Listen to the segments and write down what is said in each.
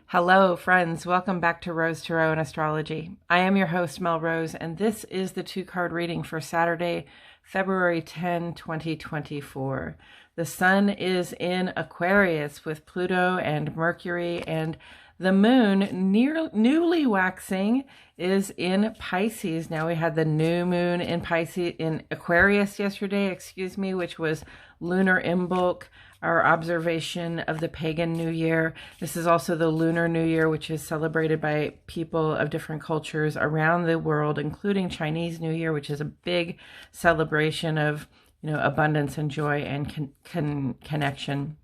Hello, friends. Welcome back to Rose Tarot and Astrology. I am your host, Mel Rose, and this is the two-card reading for Saturday, February 10, 2024. The sun is in Aquarius with Pluto and Mercury, and the moon, newly waxing, is in Pisces. Now, we had the new moon in Pisces, in Aquarius yesterday, which was lunar Imbolc, our observation of the pagan new year. This is also the lunar new year, which is celebrated by people of different cultures around the world, including Chinese New Year, which is a big celebration of, abundance and joy and connection.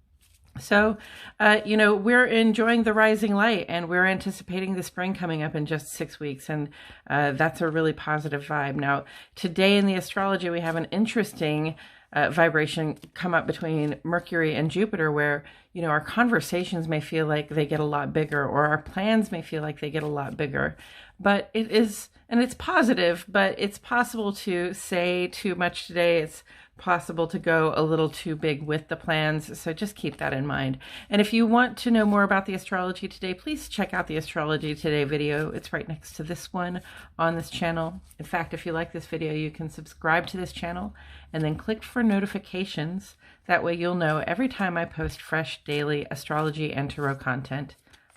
So, we're enjoying the rising light, and we're anticipating the spring coming up in just 6 weeks, and that's a really positive vibe. Now, today in the astrology, we have an interesting vibration come up between Mercury and Jupiter, where, our conversations may feel like they get a lot bigger, or our plans may feel like they get a lot bigger. But it's positive, but it's possible to say too much today. It's possible to go a little too big with the plans, so just keep that in mind. And if you want to know more about the astrology today, please check out the Astrology Today video. It's right next to this one on this channel. In fact, if you like this video, you can subscribe to this channel and then click for notifications. That way you'll know every time I post fresh daily astrology and tarot content,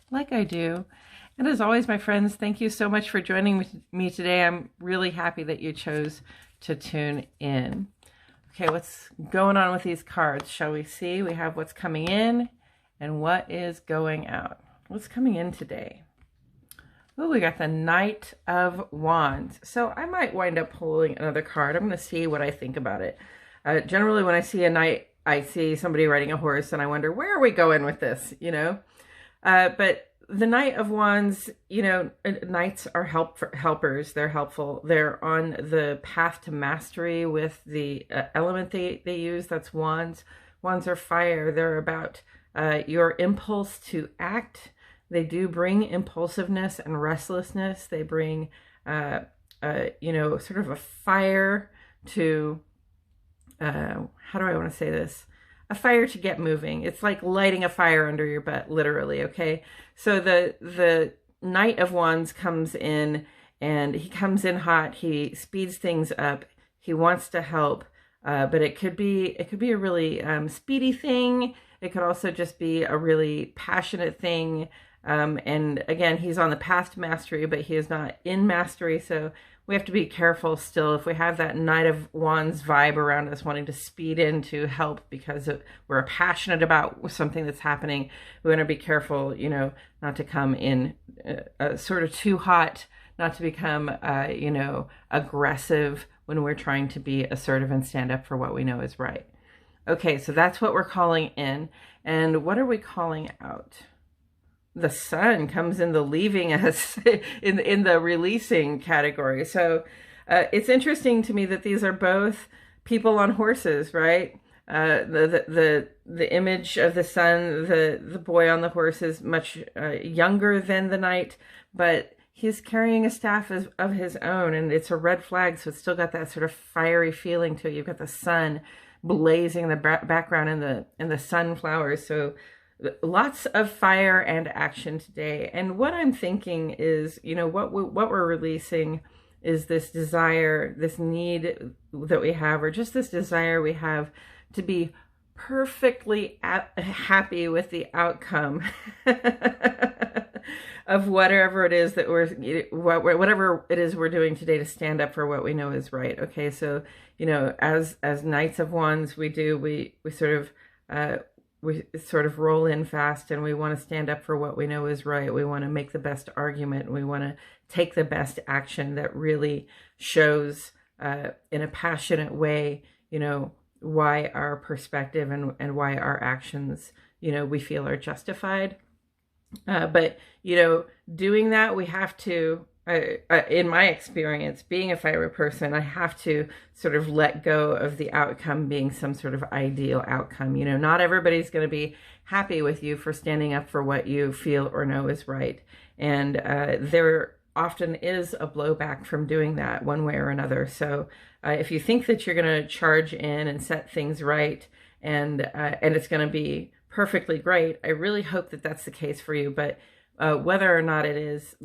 like I do. And as always, my friends, thank you so much for joining me today. I'm really happy that you chose to tune in. Okay, what's going on with these cards? Shall we see? We have what's coming in and what is going out. What's coming in today? Oh, we got the Knight of Wands. So I might wind up pulling another card. I'm going to see what I think about it. Generally, when I see a knight, I see somebody riding a horse, and I wonder, where are we going with this? But the Knight of Wands, knights are helpers. They're helpful. They're on the path to mastery with the element they use. That's wands. Wands are fire. They're about your impulse to act. They do bring impulsiveness and restlessness. They bring, sort of a fire to, how do I want to say this? A fire to get moving. It's like lighting a fire under your butt, literally, okay? So the Knight of Wands comes in, and he comes in hot. He speeds things up. He wants to help, but it could be a really speedy thing. It could also just be a really passionate thing. And again, he's on the path to mastery, but he is not in mastery, so we have to be careful still. If we have that Knight of Wands vibe around us, wanting to speed in to help because we're passionate about something that's happening, we want to be careful, not to come in sort of too hot, not to become, aggressive when we're trying to be assertive and stand up for what we know is right. Okay, so that's what we're calling in. And what are we calling out? The sun comes in the leaving us in the releasing category. So it's interesting to me that these are both people on horses, right? The image of the sun, the boy on the horse is much younger than the knight, but he's carrying a staff of his own, and it's a red flag, so it's still got that sort of fiery feeling to it. You've got the sun blazing in the background and the sunflowers. So lots of fire and action today. And what I'm thinking is, what we're releasing is this desire, this need that we have, or just this desire we have to be perfectly happy with the outcome of whatever it is that whatever it is we're doing today to stand up for what we know is right. Okay, so as Knights of Wands, we sort of roll in fast, and we want to stand up for what we know is right. We want to make the best argument. We want to take the best action that really shows in a passionate way, why our perspective and why our actions, we feel are justified. But, doing that, we have to, in my experience, being a fiery person, I have to sort of let go of the outcome being some sort of ideal outcome. Not everybody's going to be happy with you for standing up for what you feel or know is right. And there often is a blowback from doing that one way or another. So if you think that you're going to charge in and set things right, and it's going to be perfectly great, I really hope that that's the case for you. But whether or not it is,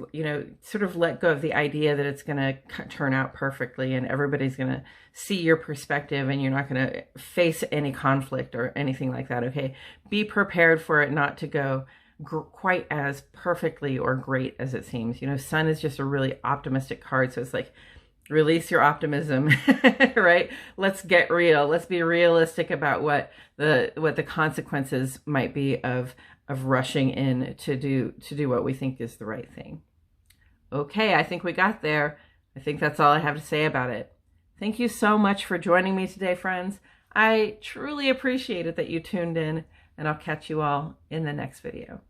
sort of let go of the idea that it's going to turn out perfectly and everybody's going to see your perspective and you're not going to face any conflict or anything like that. Okay. Be prepared for it not to go quite as perfectly or great as it seems. Sun is just a really optimistic card. So it's like, release your optimism, right? Let's get real. Let's be realistic about what the consequences might be of rushing in to do what we think is the right thing. Okay, I think we got there. I think that's all I have to say about it. Thank you so much for joining me today, friends. I truly appreciate it that you tuned in, and I'll catch you all in the next video.